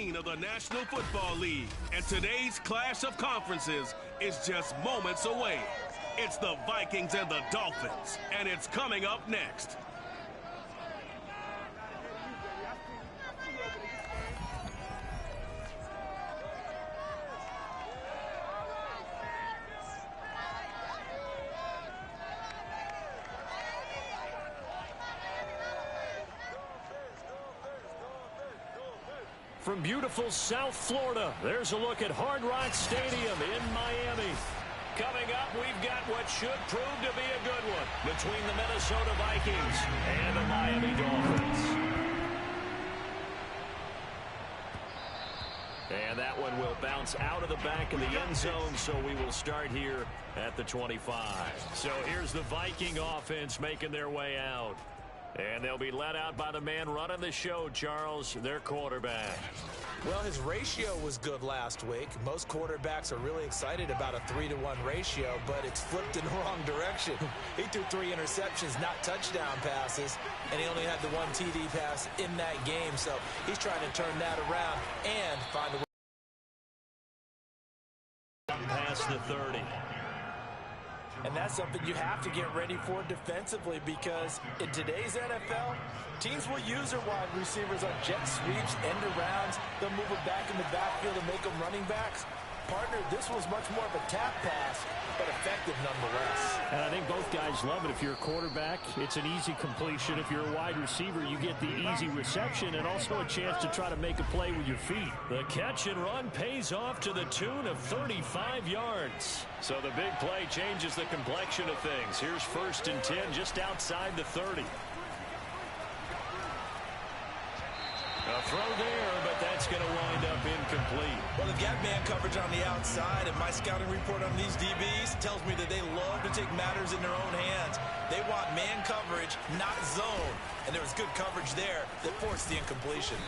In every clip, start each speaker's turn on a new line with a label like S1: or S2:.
S1: Of the National Football League, and today's clash of conferences is just moments away. It's the Vikings and the Dolphins, and it's coming up next.
S2: From beautiful South Florida, there's a look at Hard Rock Stadium in Miami. Coming up, we've got what should prove to be a good one between the Minnesota Vikings and the Miami Dolphins. And that one will bounce out of the back of the end zone, so we will start here at the 25. So here's the Viking offense making their way out. And they'll be let out by the man running the show, Charles, their quarterback.
S3: Well, his ratio was good last week. Most quarterbacks are really excited about a 3-to-1 ratio, but it's flipped in the wrong direction. He threw 3 interceptions, not touchdown passes, and he only had the 1 TD pass in that game. So he's trying to turn that around and find a way
S2: past the 30.
S3: And that's something you have to get ready for defensively, because in today's NFL, teams will use their wide receivers on jet sweeps, end arounds. They'll move them back in the backfield and make them running backs. Partner, this was much more of a tap pass, but effective nonetheless.
S2: And I think both guys love it. If you're a quarterback, it's an easy completion. If you're a wide receiver, you get the easy reception and also a chance to try to make a play with your feet. The catch and run pays off to the tune of 35 yards. So the big play changes the complexion of things. Here's 1st and 10 just outside the 30. A throw there, but that's going to wind up incomplete.
S3: Well, they've got man coverage on the outside, and my scouting report on these DBs tells me that they love to take matters in their own hands. They want man coverage, not zone. And there was good coverage there that forced the incompletion.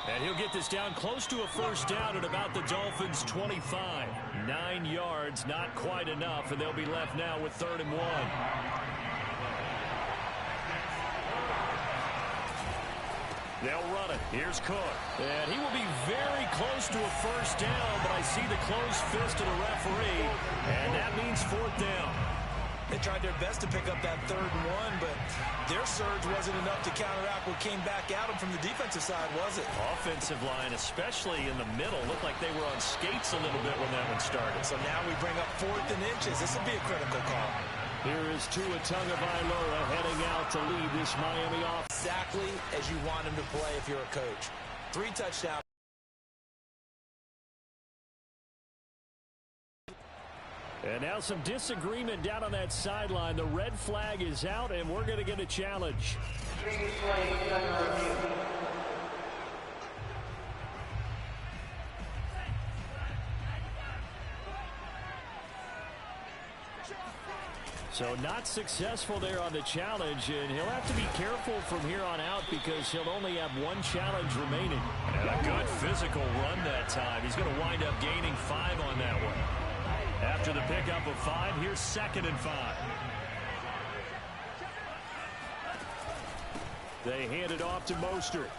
S2: And he'll get this down close to a 1st down at about the Dolphins' 25. 9 yards, not quite enough, and they'll be left now with 3rd and 1. They'll run it. Here's Cook. And he will be very close to a 1st down, but I see the closed fist of the referee, and that means 4th down.
S3: They tried their best to pick up that 3rd and 1, but their surge wasn't enough to counteract what came back at them from the defensive side, was it?
S2: Offensive line, especially in the middle, looked like they were on skates a little bit when that one started.
S3: So now we bring up 4th and inches. This will be a critical call.
S2: Here is Tua Tagovailoa heading out to lead this Miami offense.
S3: Exactly as you want him to play if you're a coach. 3 touchdowns.
S2: And now some disagreement down on that sideline. The red flag is out, and we're going to get a challenge. So not successful there on the challenge, and he'll have to be careful from here on out because he'll only have 1 challenge remaining. And a good physical run that time. He's going to wind up gaining 5 on that one. After the pickup of 5, here's 2nd and 5. They hand it off to Mostert.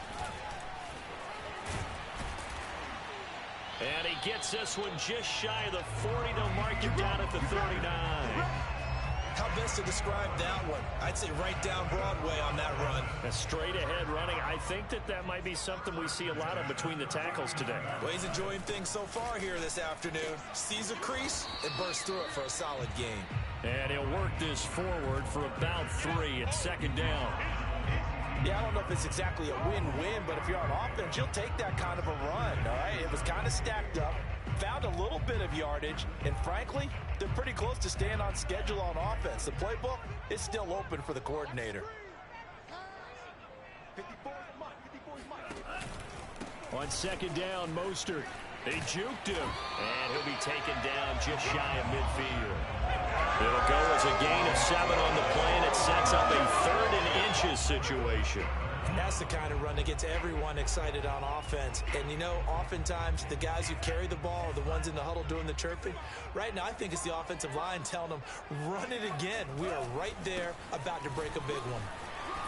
S2: And he gets this one just shy of the 40. They'll mark him down at the 39.
S3: How best to describe that one? I'd say right down Broadway on that run.
S2: A straight ahead running. I think that might be something we see a lot of between the tackles today.
S3: Well, he's enjoying things so far here this afternoon. Sees a crease and bursts through it for a solid game.
S2: And he'll work this forward for about 3 at 2nd down.
S3: Yeah, I don't know if it's exactly a win-win, but if you're on offense, you'll take that kind of a run, all right? It was kind of stacked up, found a little bit of yardage, and frankly, they're pretty close to staying on schedule on offense. The playbook is still open for the coordinator.
S2: On 2nd down, Mostert. They juked him, and he'll be taken down just shy of midfield. It'll go as a gain of 7 on the play, and it sets up a 3rd and inches situation.
S3: And that's the kind of run that gets everyone excited on offense. And, you know, oftentimes the guys who carry the ball are the ones in the huddle doing the chirping. Right now, I think it's the offensive line telling them, run it again. We are right there about to break a big one.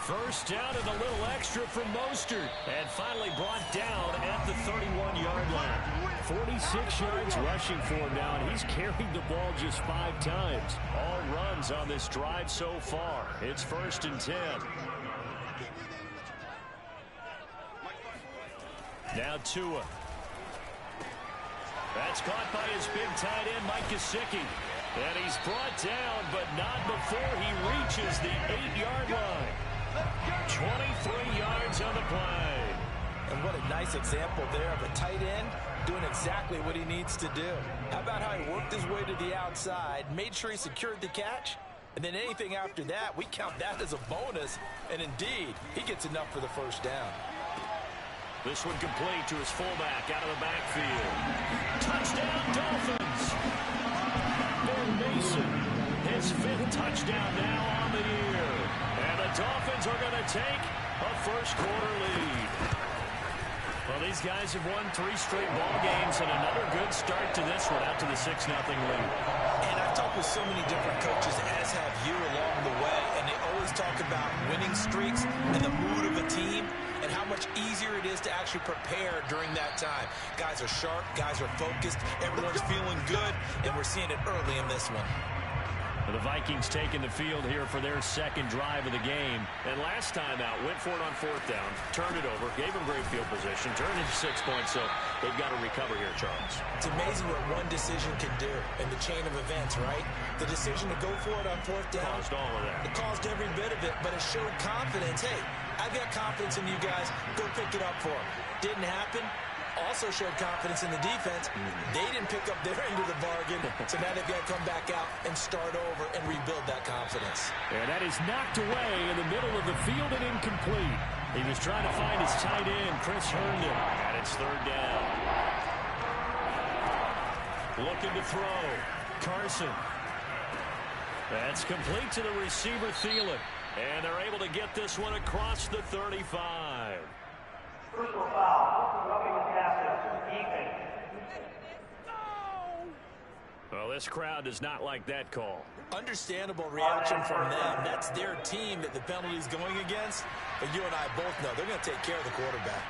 S2: First down and a little extra from Mostert. And finally brought down at the 31-yard line. 46 yards rushing for him now, and he's carried the ball just 5 times. All runs on this drive so far. It's 1st and 10. Now Tua. That's caught by his big tight end, Mike Gesicki. And he's brought down, but not before he reaches the 8-yard line. 23 yards on the play.
S3: And what a nice example there of a tight end doing exactly what he needs to do. How about how he worked his way to the outside, made sure he secured the catch, and then anything after that, we count that as a bonus. And indeed, he gets enough for the first down.
S2: This one complete to his fullback out of the backfield. Touchdown, Dolphins! Ben Mason, his 5th touchdown now on the year. And the Dolphins are going to take a first-quarter lead. Well, these guys have won 3 straight ball games and another good start to this one out to the 6-0 lead.
S3: And I've talked with so many different coaches, as have you along the way, and they always talk about winning streaks and the mood of a team and how much easier it is to actually prepare during that time. Guys are sharp, guys are focused, everyone's feeling good, and we're seeing it early in this one.
S2: The Vikings taking the field here for their 2nd drive of the game. And last time out, went for it on 4th down, turned it over, gave them great field position, turned into 6 points, so they've got to recover here, Charles.
S3: It's amazing what one decision can do in the chain of events, right? The decision to go for it on 4th down.
S2: Caused all of that.
S3: It caused every bit of it, but it showed confidence. Hey, I've got confidence in you guys. Go pick it up for them. Didn't happen. Also showed confidence in the defense. They didn't pick up their end of the bargain, so now they've got to come back out and start over and rebuild that confidence.
S2: And that is knocked away in the middle of the field and incomplete. He was trying to find his tight end, Chris Herndon, and it's 3rd down. Looking to throw. Carson. That's complete to the receiver, Thielen. And they're able to get this one across the 35.
S4: Personal foul. Roughing the passer. Defense.
S2: Well, this crowd does not like that call.
S3: Understandable reaction from them. That's their team that the penalty's going against. But you and I both know they're going to take care of the quarterback.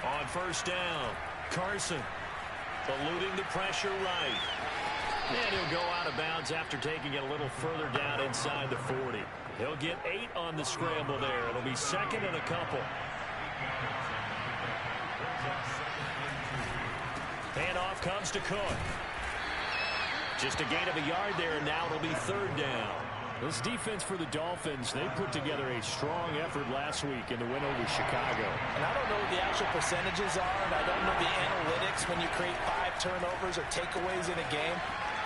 S2: On 1st down, Carson eluding the pressure right. And he'll go out of bounds after taking it a little further down inside the 40. He'll get 8 on the scramble there. It'll be 2nd and a couple. Handoff comes to Cook. Just a gain of a yard there, and now it'll be 3rd down. This defense for the Dolphins, they put together a strong effort last week in the win over Chicago.
S3: And I don't know what the actual percentages are, and I don't know the analytics when you create 5 turnovers or takeaways in a game.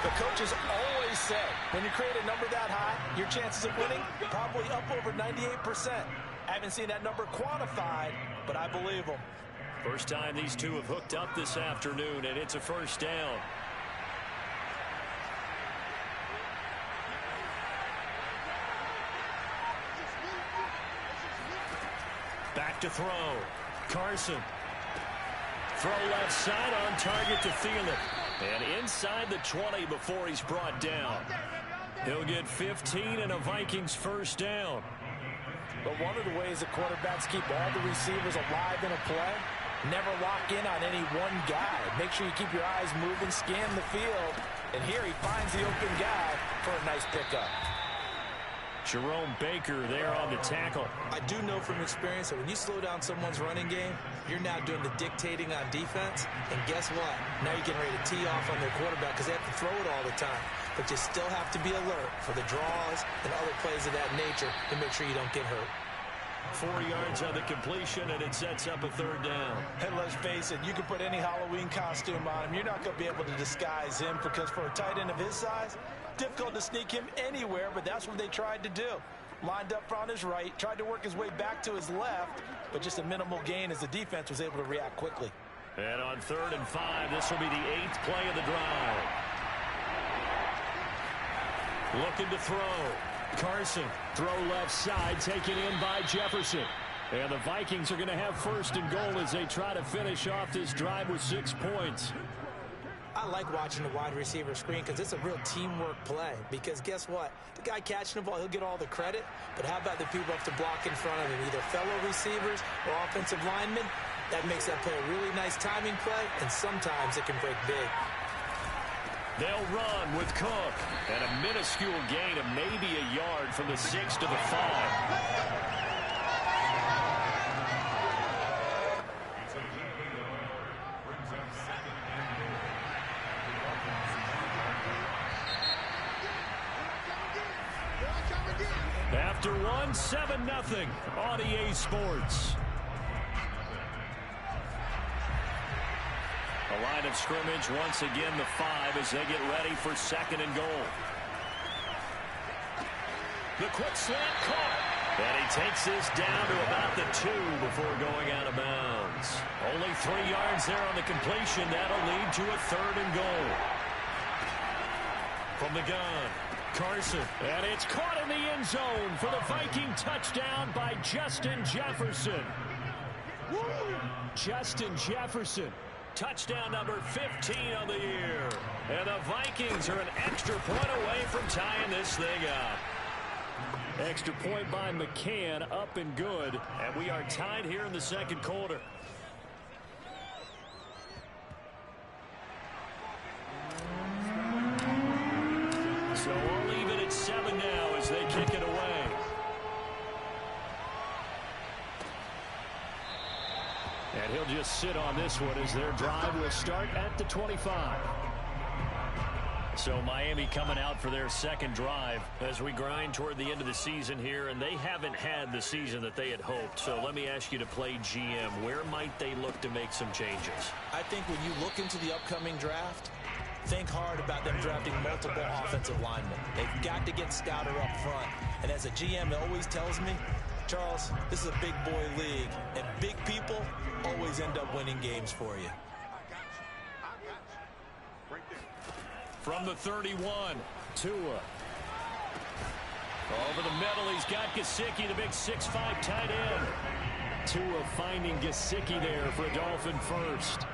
S3: The coaches always say, when you create a number that high, your chances of winning probably up over 98%. I haven't seen that number quantified, but I believe them.
S2: First time these two have hooked up this afternoon, and it's a 1st down. Back to throw. Carson. Throw left side on target to Thielen. And inside the 20 before he's brought down. He'll get 15 and a Vikings 1st down.
S3: But one of the ways that quarterbacks keep all the receivers alive in a play, never lock in on any one guy. Make sure you keep your eyes moving, scan the field. And here he finds the open guy for a nice pickup.
S2: Jerome Baker there on the tackle.
S3: I do know from experience that when you slow down someone's running game, you're now doing the dictating on defense. And guess what? Now you're getting ready to tee off on their quarterback because they have to throw it all the time. But you still have to be alert for the draws and other plays of that nature to make sure you don't get hurt.
S2: 4 yards on the completion, and it sets up a 3rd down.
S3: And let's face it, you can put any Halloween costume on him. You're not going to be able to disguise him because for a tight end of his size, difficult to sneak him anywhere, but that's what they tried to do. Lined up on his right, tried to work his way back to his left, but just a minimal gain as the defense was able to react quickly.
S2: And on 3rd and 5, this will be the 8th play of the drive. Looking to throw. Carson, throw left side, taken in by Jefferson. And the Vikings are going to have 1st and goal as they try to finish off this drive with 6 points.
S3: I like watching the wide receiver screen because it's a real teamwork play. Because guess what? The guy catching the ball, he'll get all the credit. But how about the people who have to block in front of him, either fellow receivers or offensive linemen? That makes that play a really nice timing play, and sometimes it can break big.
S2: They'll run with Cook. And a minuscule gain of maybe a yard from the 6 to the 5. After one, 7-0 on EA Sports. A line of scrimmage, once again the 5 as they get ready for 2nd and goal. The quick slant caught. And he takes this down to about the 2 before going out of bounds. Only 3 yards there on the completion. That'll lead to a 3rd and goal. From the gun, Carson. And it's caught in the end zone for the Viking touchdown by Justin Jefferson. Justin Jefferson. Touchdown number 15 on the year. And the Vikings are an extra point away from tying this thing up. Extra point by McCann, up and good. And we are tied here in the 2nd quarter. So we'll leave it at 7 now as they kick it away. And he'll just sit on this one as their drive will start at the 25. So Miami coming out for their 2nd drive as we grind toward the end of the season here, and they haven't had the season that they had hoped. So let me ask you to play GM. Where might they look to make some changes?
S3: I think when you look into the upcoming draft, think hard about them drafting multiple offensive linemen. They've got to get stouter up front. And as a GM, it always tells me, Charles, this is a big boy league, and big people always end up winning games for you.
S2: From the 31, Tua. Over the middle, he's got Gesicki, the big 6'5" tight end. Tua finding Gesicki there for a Dolphin first.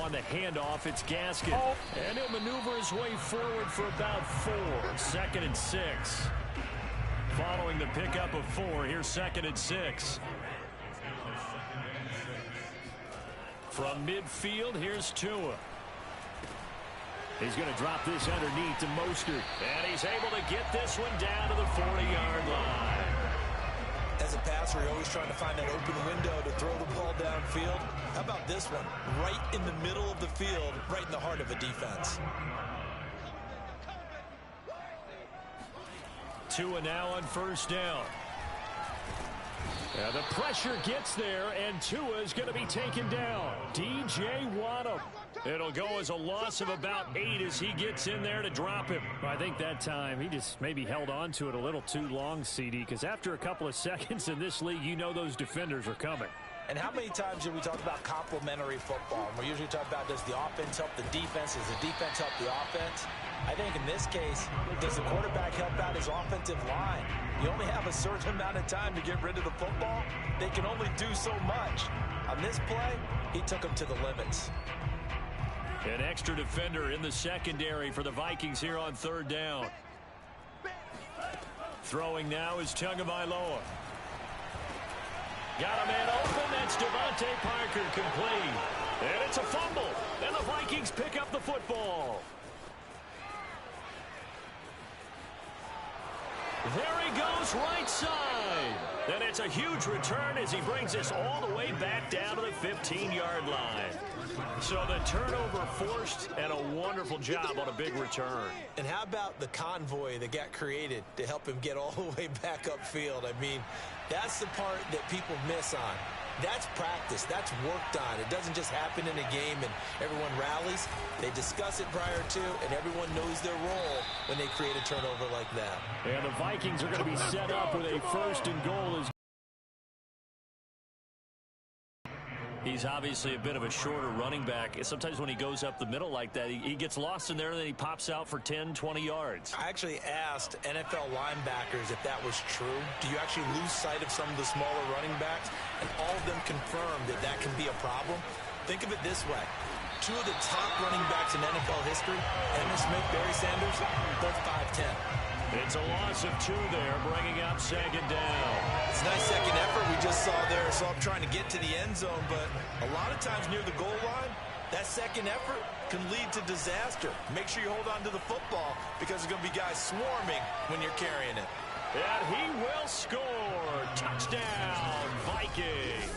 S2: On the handoff, it's Gaskin. And he'll maneuver his way forward for about 4. 2nd and 6. Following the pickup of 4, here's 2nd and 6. From midfield, here's Tua. He's going to drop this underneath to Mostert. And he's able to get this one down to the 40-yard line.
S3: As a passer, you're always trying to find that open window to throw the ball downfield. How about this one? Right in the middle of the field, right in the heart of a defense.
S2: Tua now on 1st down. And the pressure gets there, and Tua is going to be taken down. DJ Waddle. It'll go as a loss of about 8 as he gets in there to drop him.
S5: I think that time he just maybe held on to it a little too long, CD, because after a couple of seconds in this league, you know those defenders are coming.
S3: And how many times do we talk about complementary football? And we usually talk about, does the offense help the defense? Does the defense help the offense? I think in this case, does the quarterback help out his offensive line? You only have a certain amount of time to get rid of the football. They can only do so much. On this play, he took them to the limits.
S2: An extra defender in the secondary for the Vikings here on 3rd down. Throwing now is Tagovailoa. Got a man open. That's Devontae Parker complete. And it's a fumble. And the Vikings pick up the football. There he goes, right side. And it's a huge return as he brings this all the way back down to the 15-yard line. So the turnover forced, and a wonderful job on a big return.
S3: And how about the convoy that got created to help him get all the way back upfield? I mean, that's the part that people miss on. That's practice. That's worked on. It doesn't just happen in a game and everyone rallies. They discuss it prior to, and everyone knows their role when they create a turnover like that.
S2: And the Vikings are going to be set up with a 1st and goal. He's obviously a bit of a shorter running back. Sometimes when he goes up the middle like that, he gets lost in there, and then he pops out for 10, 20 yards.
S3: I actually asked NFL linebackers if that was true. Do you actually lose sight of some of the smaller running backs? And all of them confirmed that that can be a problem. Think of it this way. Two of the top running backs in NFL history, Emmitt Smith, Barry Sanders, both 5'10".
S2: It's a loss of 2 there, bringing up second down.
S3: It's a nice second effort we just saw there. So I'm trying to get to the end zone, but a lot of times near the goal line, that second effort can lead to disaster. Make sure you hold on to the football because there's going to be guys swarming when you're carrying it.
S2: And he will score. Touchdown, Vikings.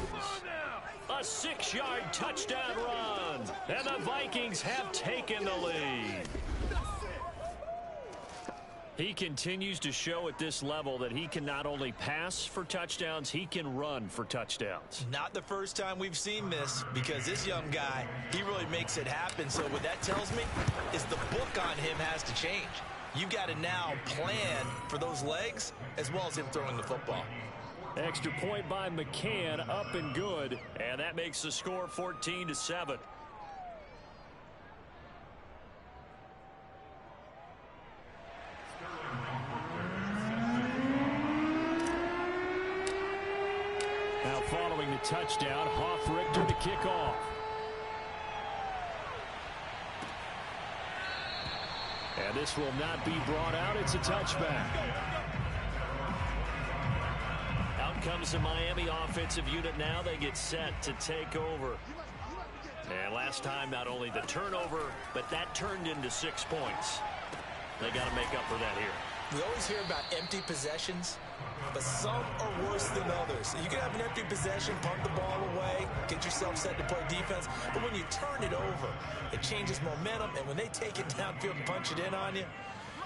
S2: A 6-yard touchdown run. And the Vikings have taken the lead. He continues to show at this level that he can not only pass for touchdowns, he can run for touchdowns.
S3: Not the first time we've seen this, because this young guy, he really makes it happen. So what that tells me is the book on him has to change. You got to now plan for those legs as well as him throwing the football.
S2: Extra point by McCann, up and good. And that makes the score 14-7. Now following the touchdown, Hofrichter to kick off. And this will not be brought out. It's a touchback. Out comes the Miami offensive unit now. They get set to take over. And last time, not only the turnover, but that turned into 6 points. They got to make up for that here.
S3: We always hear about empty possessions, but some are worse than others. You can have an empty possession, punt the ball away, get yourself set to play defense, but when you turn it over, it changes momentum, and when they take it downfield and punch it in on you,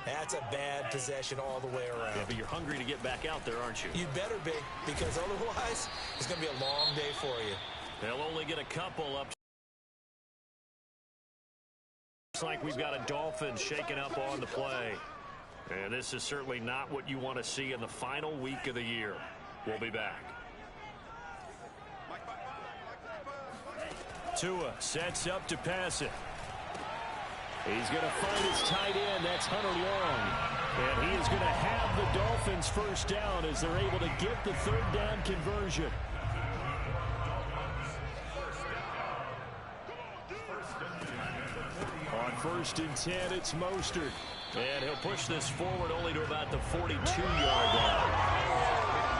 S3: that's a bad possession all the way around.
S2: Yeah, but you're hungry to get back out there, aren't you?
S3: You'd better be, because otherwise, it's going to be a long day for you.
S2: They'll only get a couple up. Looks like we've got a Dolphin shaking up on the play. And this is certainly not what you want to see in the final week of the year. We'll be back. Tua sets up to pass it. He's going to find his tight end. That's Hunter Long. And he is going to have the Dolphins first down as they're able to get the third down conversion. On 1st and 10, it's Mostert. And he'll push this forward only to about the 42-yard line.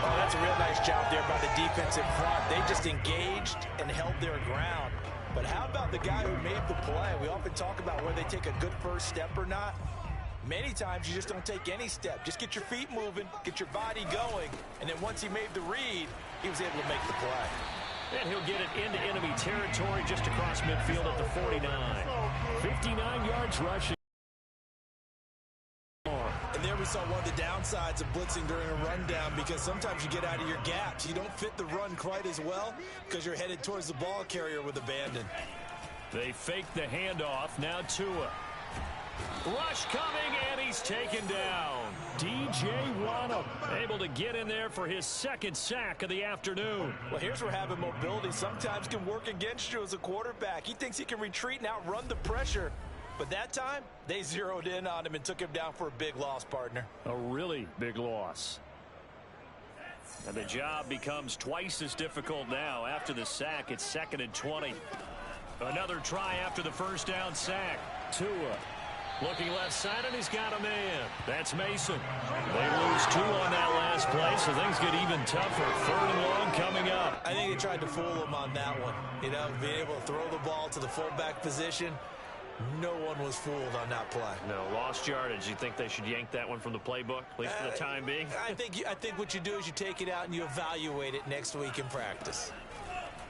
S3: Oh, that's a real nice job there by the defensive front. They just engaged and held their ground. But how about the guy who made the play? We often talk about whether they take a good first step or not. Many times you just don't take any step. Just get your feet moving, get your body going, and then once he made the read, he was able to make the play.
S2: And he'll get it into enemy territory just across midfield at the 49. 59 yards rushing.
S3: And there we saw one of the downsides of blitzing during a rundown, because sometimes you get out of your gaps. You don't fit the run quite as well because you're headed towards the ball carrier with abandon.
S2: They fake the handoff. Now Tua. Rush coming, and he's taken down. DJ Wonnum able to get in there for his second sack of the afternoon.
S3: Well, here's where having mobility sometimes can work against you as a quarterback. He thinks he can retreat and outrun the pressure. But that time, they zeroed in on him and took him down for a big loss, partner.
S2: A really big loss. And the job becomes twice as difficult now. After the sack, it's 2nd and 20. Another try after the first down sack. Tua looking left side, and he's got a man. That's Mason. They lose 2 on that last play, so things get even tougher. 3rd and long coming up.
S3: I think they tried to fool him on that one. You know, being able to throw the ball to the fullback position. No one was fooled on that play.
S2: No, lost yardage. You think they should yank that one from the playbook, at least for the time being?
S3: I think what you do is you take it out and you evaluate it next week in practice.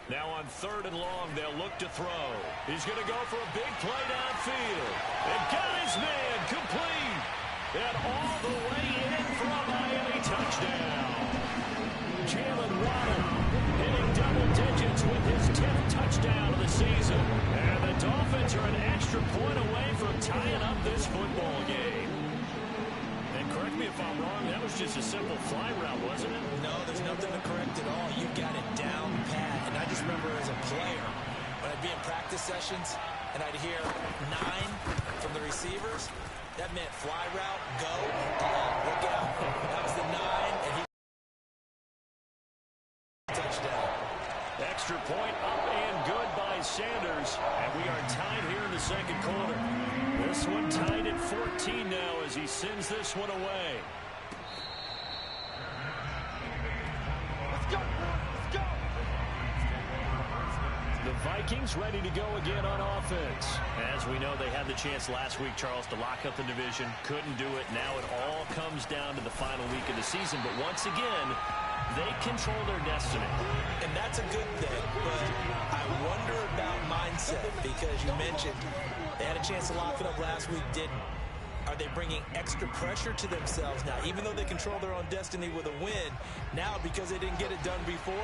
S2: Now on 3rd and long, they'll look to throw. He's going to go for a big play downfield. And got his man complete. And all the way in for a Miami touchdown. Jalen Waddle hitting double digits with his 10th touchdown of the season. And the Dolphins are an extra point away from tying up this football game. And correct me if I'm wrong, that was just a simple fly route, wasn't it?
S3: No, there's nothing to correct at all. You got it down pat. And I just remember as a player, when I'd be in practice sessions and I'd hear 9 from the receivers, that meant fly route, go, look out. That was the 9, and he touchdown.
S2: Extra point up and good by Sanders. And we are tied here in the second quarter. This one tied at 14 now as he sends this one away.
S3: Let's go. Let's go.
S2: The Vikings ready to go again on offense.
S5: As we know, they had the chance last week, Charles, to lock up the division. Couldn't do it. Now it all comes down to the final week of the season. But once again, they control their destiny.
S3: And that's a good thing, but I wonder about mindset because you mentioned they had a chance to lock it up last week, didn't. Are they bringing extra pressure to themselves now? Even though they control their own destiny with a win, now because they didn't get it done before,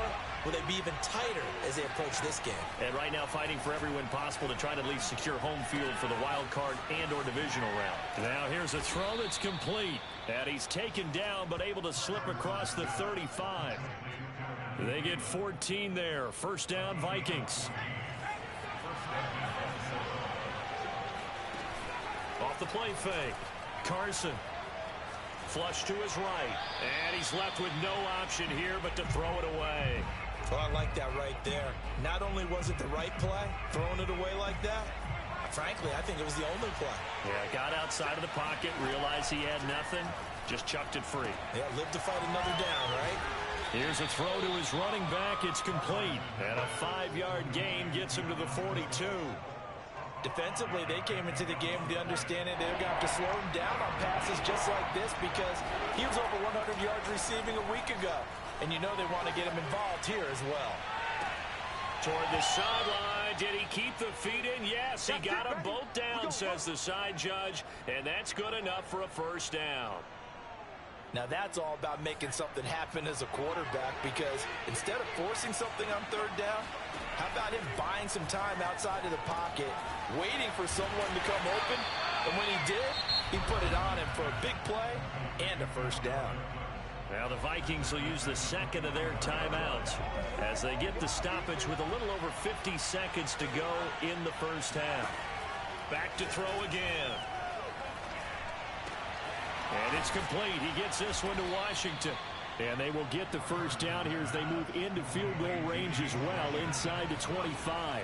S3: will they be even tighter as they approach this game?
S5: And right now fighting for every win possible to try to at least secure home field for the wild card and or divisional round.
S2: Now here's a throw that's complete. And he's taken down but able to slip across the 35. They get 14 there. First down, Vikings. Off the play fake. Carson. Flush to his right. And he's left with no option here but to throw it away.
S3: Well, I like that right there. Not only was it the right play, throwing it away like that, frankly, I think it was the only play.
S2: Yeah, got outside of the pocket, realized he had nothing, just chucked it free.
S3: Yeah, live to fight another down, right?
S2: Here's a throw to his running back. It's complete. And a 5-yard gain gets him to the 42.
S3: Defensively, they came into the game with the understanding they're going to have to slow him down on passes just like this because he was over 100 yards receiving a week ago. And you know they want to get him involved here as well.
S2: Toward the sideline. Did he keep the feet in? Yes, he got them both down, says the side judge. And that's good enough for a first down.
S3: Now that's all about making something happen as a quarterback because instead of forcing something on third down, how about him buying some time outside of the pocket, waiting for someone to come open, and when he did, he put it on him for a big play and a first down.
S2: Now the Vikings will use the second of their timeouts as they get the stoppage with a little over 50 seconds to go in the first half. Back to throw again. And it's complete. He gets this one to Washington. And they will get the first down here as they move into field goal range as well inside the 25.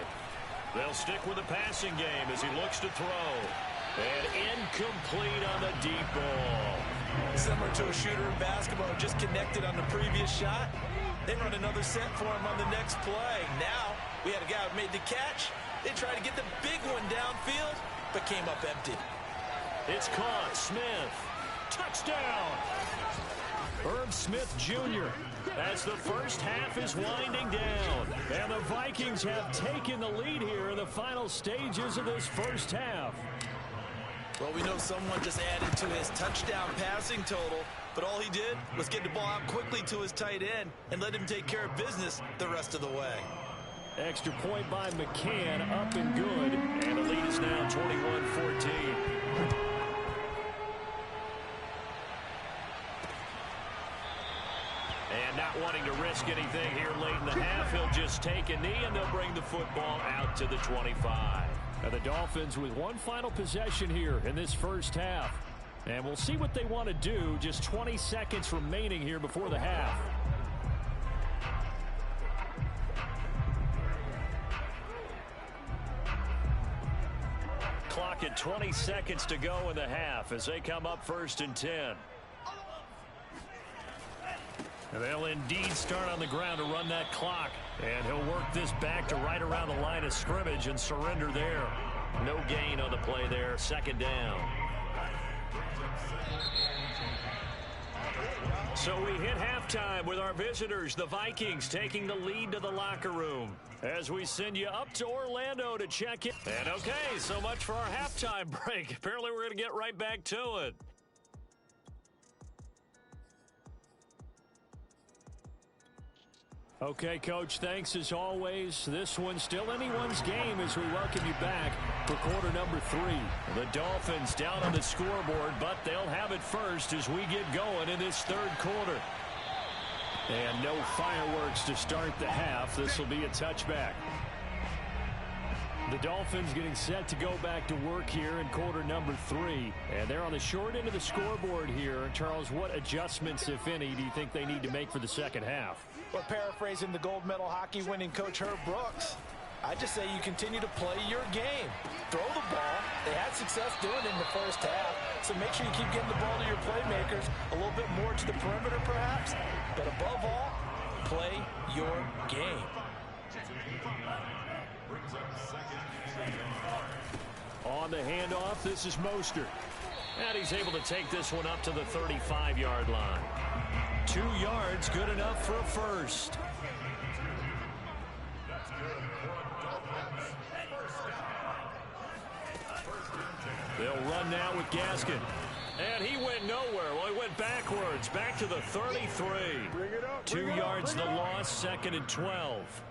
S2: They'll stick with the passing game as he looks to throw. And incomplete on the deep ball.
S3: Similar to a shooter in basketball, just connected on the previous shot. They run another set for him on the next play. Now, we had a guy who made the catch. They tried to get the big one downfield, but came up empty.
S2: It's caught. Smith. Touchdown. Herb Smith Jr. as the first half is winding down. And the Vikings have taken the lead here in the final stages of this first half.
S3: Well, we know someone just added to his touchdown passing total, but all he did was get the ball out quickly to his tight end and let him take care of business the rest of the way.
S2: Extra point by McCann, up and good. And the lead is now 21-14. And not wanting to risk anything here late in the half, he'll just take a knee and they'll bring the football out to the 25. Now the Dolphins with one final possession here in this first half. And we'll see what they want to do. Just 20 seconds remaining here before the half. Clock at 20 seconds to go in the half as they come up 1st and 10. And they'll indeed start on the ground to run that clock. And he'll work this back to right around the line of scrimmage and surrender there. No gain on the play there. 2nd down. So we hit halftime with our visitors, the Vikings, taking the lead to the locker room. As we send you up to Orlando to check in. And okay, so much for our halftime break. Apparently we're going to get right back to it. Okay, Coach, thanks as always. This one's still anyone's game as we welcome you back for quarter number 3. The Dolphins down on the scoreboard, but they'll have it first as we get going in this third quarter. And no fireworks to start the half. This will be a touchback. The Dolphins getting set to go back to work here in quarter number 3. And they're on the short end of the scoreboard here. Charles, what adjustments, if any, do you think they need to make for the second half?
S3: Well, paraphrasing the gold medal hockey winning coach Herb Brooks, I just say you continue to play your game. Throw the ball. They had success doing it in the first half, so make sure you keep getting the ball to your playmakers, a little bit more to the perimeter perhaps, but above all, play your game.
S2: On the handoff, this is Mostert. And he's able to take this one up to the 35-yard line. 2 yards, good enough for a first. They'll run now with Gaskin. And he went nowhere. Well, he went backwards, back to the 33. 2 yards the loss, second and 12.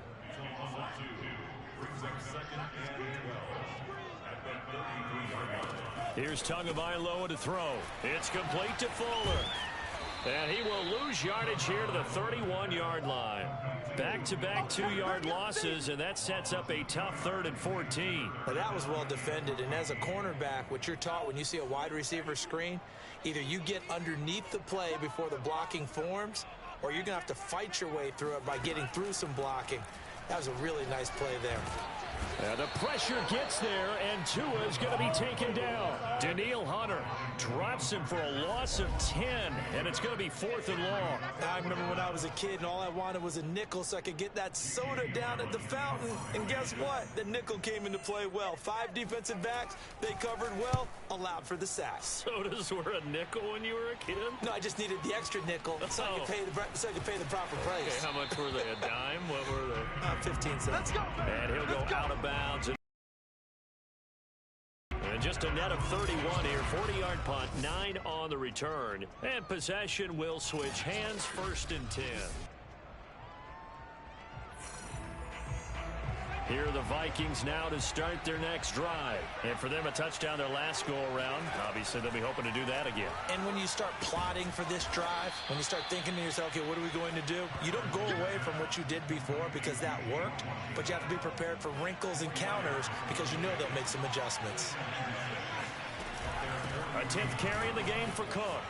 S2: Here's Tagovailoa to throw. It's complete to Fuller. And he will lose yardage here to the 31-yard line. Back-to-back 2-yard losses, and that sets up a tough 3rd and 14.
S3: Well, that was well defended, and as a cornerback, what you're taught when you see a wide receiver screen, either you get underneath the play before the blocking forms, or you're going to have to fight your way through it by getting through some blocking. That was a really nice play there.
S2: The pressure gets there, and Tua is going to be taken down. Danielle Hunter drops him for a loss of 10, and it's going to be 4th and long.
S3: I remember when I was a kid, and all I wanted was a nickel so I could get that soda down at the fountain. And guess what? The nickel came into play well. 5 defensive backs, they covered well, allowed for the sacks.
S2: Sodas were a nickel when you were a kid?
S3: No, I just needed the extra nickel so I could pay the proper price.
S2: Okay, how much were they? A dime? What were they?
S3: 15 cents.
S4: Let's go.
S2: And he'll go out of bounds. And just a net of 31 here. 40-yard punt, 9 on the return. And possession will switch hands, 1st and 10. Here are the Vikings now to start their next drive. And for them, a touchdown their last go-around. Obviously, they'll be hoping to do that again.
S3: And when you start plotting for this drive, when you start thinking to yourself, okay, what are we going to do? You don't go away from what you did before because that worked, but you have to be prepared for wrinkles and counters because you know they'll make some adjustments.
S2: A 10th carry in the game for Cook.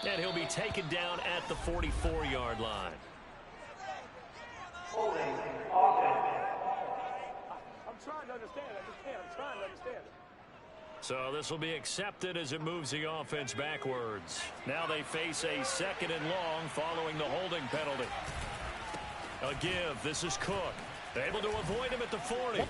S2: And he'll be taken down at the 44-yard line.
S4: Holding offense.
S6: I'm trying to understand. I just can't. I'm trying to understand.
S2: So this will be accepted as it moves the offense backwards. Now they face a 2nd and long following the holding penalty. A give. This is Cook. Able to avoid him at the 40.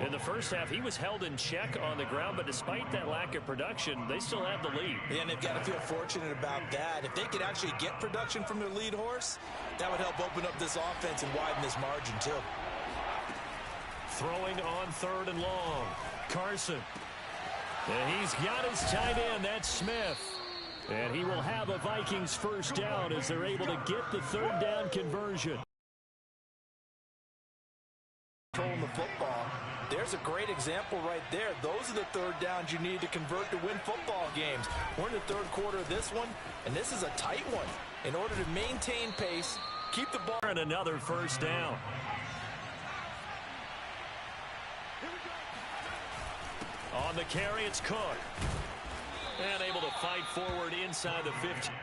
S2: In the first half, he was held in check on the ground, but despite that lack of production, they still have the lead.
S3: And they've got to feel fortunate about that. If they could actually get production from their lead horse, that would help open up this offense and widen this margin, too.
S2: Throwing on 3rd and long. Carson. And he's got his tight end. That's Smith. And he will have a Vikings first down as they're able to get the 3rd down conversion.
S3: Controlling the football. There's a great example right there. Those are the 3rd downs you need to convert to win football games. We're in the 3rd quarter of this one, and this is a tight one. In order to maintain pace, keep the ball.
S2: And another first down. On the carry, it's Cook. And able to fight forward inside the 15.